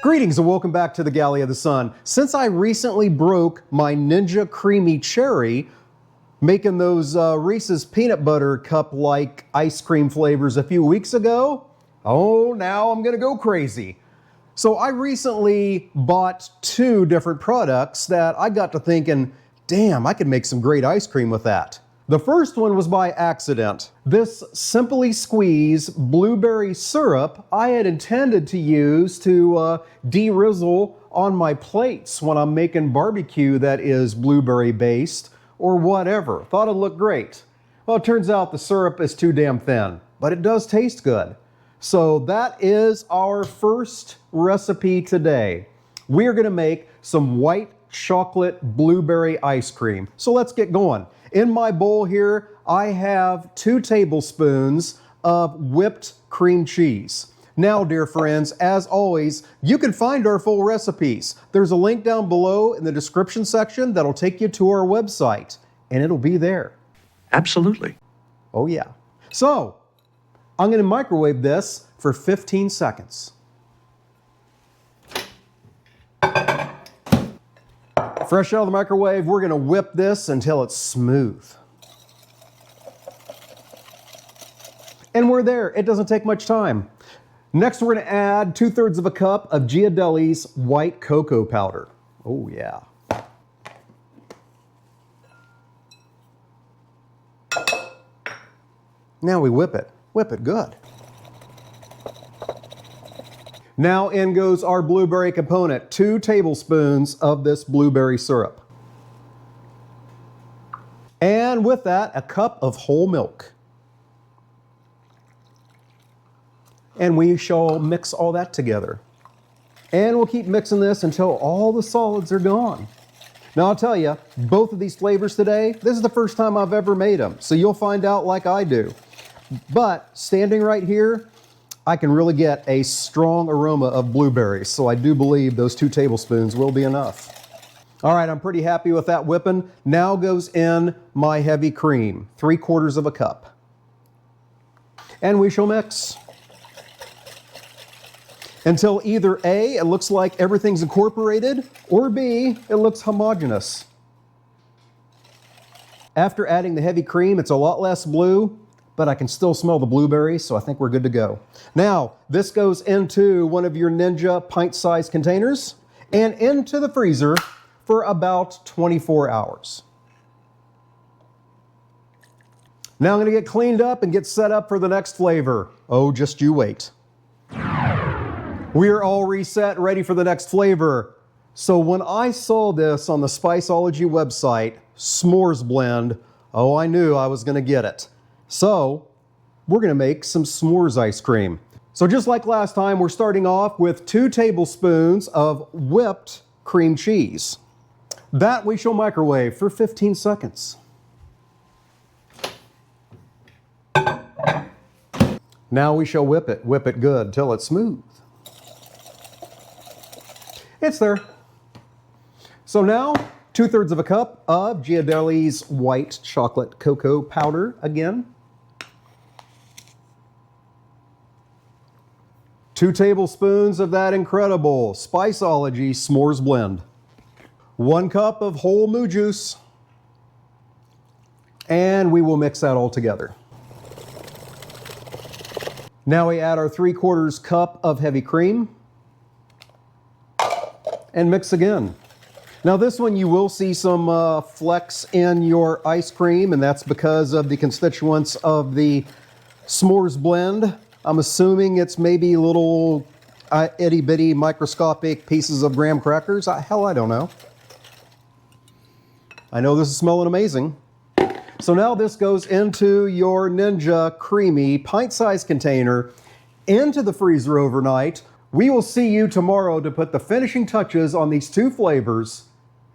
Greetings and welcome back to the Galley of the Sun. Since I recently broke my Ninja CREAMi Cherry, making those Reese's peanut butter cup-like ice cream flavors a few weeks ago, now I'm gonna go crazy. So I recently bought two different products that I got to thinking, damn, I could make some great ice cream with that. The first one was by accident. This Simply Squeeze blueberry syrup I had intended to use to de-rizzle on my plates when I'm making barbecue that is blueberry based or whatever. Thought it'd look great. Well, it turns out the syrup is too damn thin, but it does taste good. So that is our first recipe today. We are gonna make some white chocolate blueberry ice cream. So let's get going. In my bowl here, I have 2 tablespoons of whipped cream cheese. Now, dear friends, as always, you can find our full recipes. There's a link down below in the description section that'll take you to our website, and it'll be there. Absolutely. Oh yeah. So, I'm gonna microwave this for 15 seconds. Fresh out of the microwave, we're gonna whip this until it's smooth. And we're there. It doesn't take much time. Next, we're gonna add 2/3 of a cup of Galley's white cocoa powder. Oh yeah. Now we whip it. Whip it good. Now in goes our blueberry component, 2 tablespoons of this blueberry syrup. And with that, a cup of whole milk. And we shall mix all that together. And we'll keep mixing this until all the solids are gone. Now I'll tell you, both of these flavors today, this is the first time I've ever made them, so you'll find out like I do. But standing right here, I can really get a strong aroma of blueberries, so I do believe those 2 tablespoons will be enough. All right, I'm pretty happy with that whipping. Now goes in my heavy cream, 3/4 of a cup. And we shall mix until either A, it looks like everything's incorporated, or B, it looks homogeneous. After adding the heavy cream, it's a lot less blue, but I can still smell the blueberries, so I think we're good to go. Now, this goes into one of your Ninja pint-sized containers and into the freezer for about 24 hours. Now I'm gonna get cleaned up and get set up for the next flavor. Oh, just you wait. We are all reset, ready for the next flavor. So when I saw this on the Spiceology website, s'mores blend, oh, I knew I was gonna get it. So, we're gonna make some s'mores ice cream. So just like last time, we're starting off with 2 tablespoons of whipped cream cheese. That we shall microwave for 15 seconds. Now we shall whip it good till it's smooth. It's there. So now, 2/3 of a cup of Galley's white chocolate cocoa powder again. 2 tablespoons of that incredible Spiceology s'mores blend. 1 cup of whole moo juice. And we will mix that all together. Now we add our 3/4 cup of heavy cream. And mix again. Now this one you will see some flecks in your ice cream, and that's because of the constituents of the s'mores blend. I'm assuming it's maybe little itty bitty microscopic pieces of graham crackers. Hell, I don't know. I know this is smelling amazing. So now this goes into your Ninja CREAMi pint-sized container into the freezer overnight. We will see you tomorrow to put the finishing touches on these 2 flavors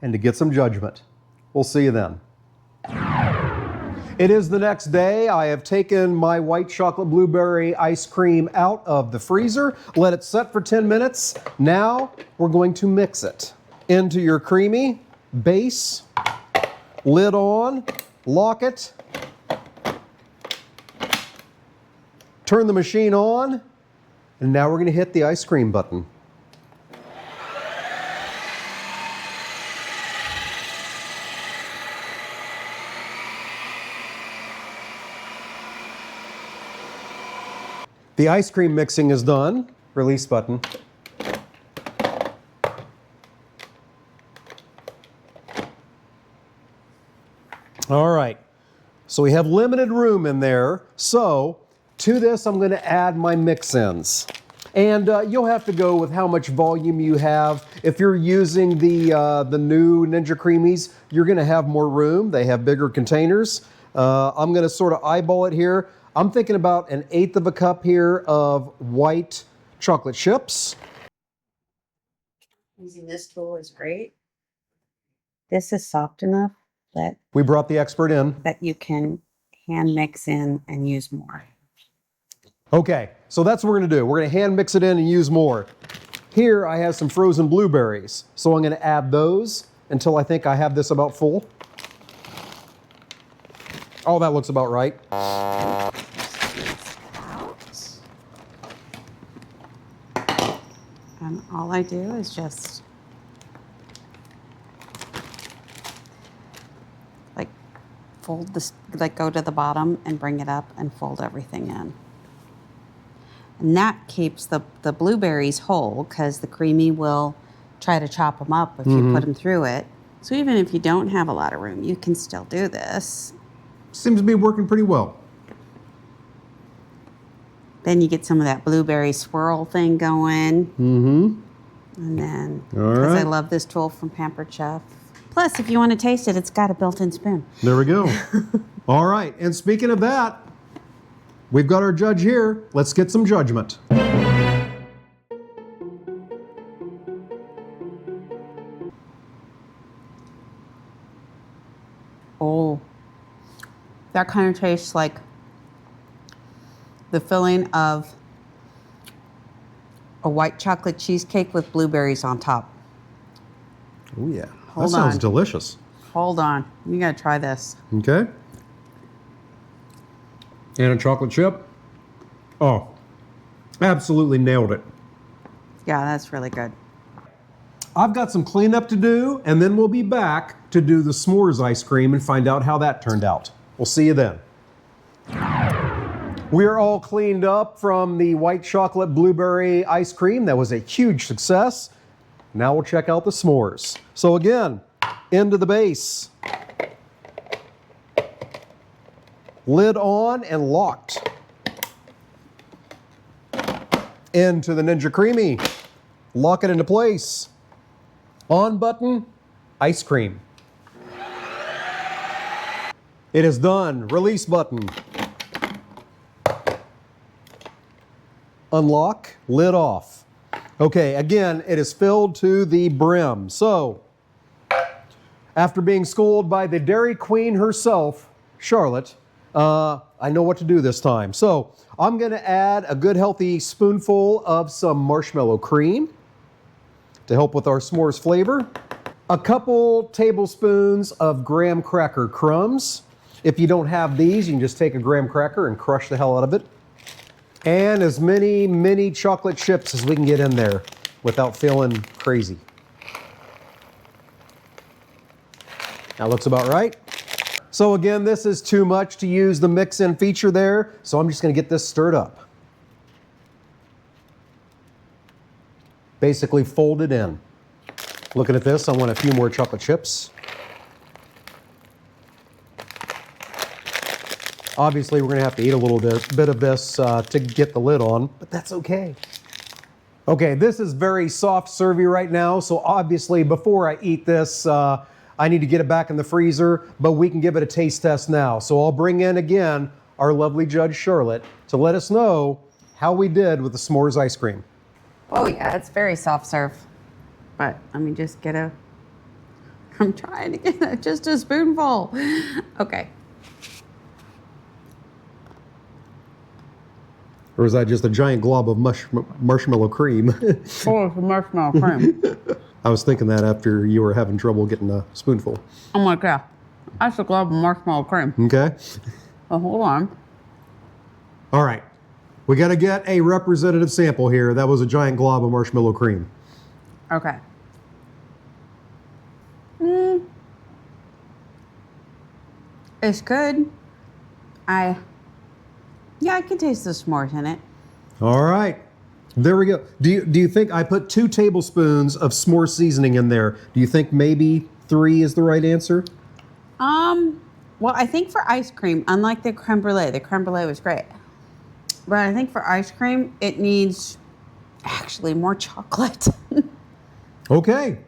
and to get some judgment. We'll see you then. It is the next day. I have taken my white chocolate blueberry ice cream out of the freezer, let it set for 10 minutes. Now we're going to mix it into your CREAMi base, lid on, lock it, turn the machine on, and now we're going to hit the ice cream button. The ice cream mixing is done. Release button. All right, so we have limited room in there. So to this, I'm going to add my mix-ins. And you'll have to go with how much volume you have. If you're using the new Ninja CREAMi's, you're going to have more room. They have bigger containers. I'm going to sort of eyeball it here. I'm thinking about 1/8 of a cup here of white chocolate chips. Using this tool is great. This is soft enough that We brought the expert in. you can hand mix in and use more. Okay, so that's what we're going to do. We're going to hand mix it in and use more. Here I have some frozen blueberries, so I'm going to add those until I think I have this about full. Oh, that looks about right. And all I do is just like fold this, like go to the bottom and bring it up and fold everything in. And that keeps the blueberries whole because the CREAMi will try to chop them up if you put them through it. So even if you don't have a lot of room, you can still do this. Seems to be working pretty well. Then you get some of that blueberry swirl thing going. Mm-hmm. And then, All because right. I love this tool from Pampered Chef. Plus, if you want to taste it, it's got a built-in spoon. There we go. All right, and speaking of that, we've got our judge here. Let's get some judgment. Oh, that kind of tastes like the filling of a white chocolate cheesecake with blueberries on top. Oh yeah, Hold that sounds on. delicious. Hold on, you gotta try this. Okay. And a chocolate chip. Oh, absolutely nailed it. Yeah, that's really good. I've got some cleanup to do, and then we'll be back to do the s'mores ice cream and find out how that turned out. We'll see you then. We're all cleaned up from the white chocolate blueberry ice cream. That was a huge success. Now we'll check out the s'mores. So again, into the base. Lid on and locked. Into the Ninja CREAMi. Lock it into place. On button, ice cream. It is done. Release button. Unlock, lid off. Okay, again, it is filled to the brim. So, after being schooled by the Dairy Queen herself, Charlotte, I know what to do this time. So, I'm going to add a good healthy spoonful of some marshmallow cream to help with our s'mores flavor. A couple tablespoons of graham cracker crumbs. If you don't have these, you can just take a graham cracker and crush the hell out of it. And as many mini chocolate chips as we can get in there without feeling crazy. That looks about right. So again, this is too much to use the mix-in feature there, so I'm just going to get this stirred up. Basically fold it in. Looking at this, I want a few more chocolate chips. Obviously, we're going to have to eat a little bit of this to get the lid on, but that's okay. Okay, this is very soft servy right now, so obviously before I eat this, I need to get it back in the freezer, but we can give it a taste test now. So I'll bring in again our lovely judge Charlotte to let us know how we did with the s'mores ice cream. Oh yeah, it's very soft serve. But let me just get I'm trying to get just a spoonful. Okay. Or is that just a giant glob of marshmallow cream? Oh, it's a marshmallow cream. I was thinking that after you were having trouble getting a spoonful. I'm like, yeah, that's a glob of marshmallow cream. Okay. Well, hold on. All right. We got to get a representative sample here. That was a giant glob of marshmallow cream. Okay. It's good. Yeah, I can taste the s'mores in it. All right. There we go. Do you think I put 2 tablespoons of s'more seasoning in there? Do you think maybe 3 is the right answer? Well, I think for ice cream, unlike the creme brulee was great. But I think for ice cream, it needs actually more chocolate. Okay.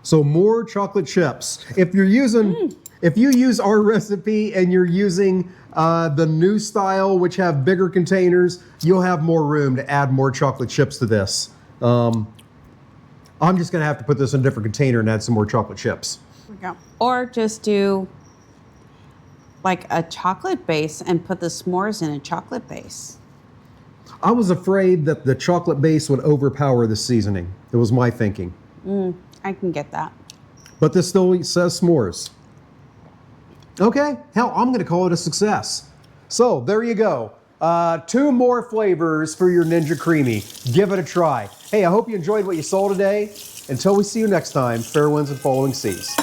So more chocolate chips. If you're using, if you use our recipe and you're using the new style, which have bigger containers, you'll have more room to add more chocolate chips to this. I'm just gonna have to put this in a different container and add some more chocolate chips. Yeah. Or just do like a chocolate base and put the s'mores in a chocolate base. I was afraid that the chocolate base would overpower the seasoning. It was my thinking. I can get that. But this still says s'mores. Okay, hell, I'm gonna call it a success. So there you go. 2 more flavors for your Ninja CREAMi. Give it a try. Hey, I hope you enjoyed what you saw today. Until we see you next time, fair winds and following seas.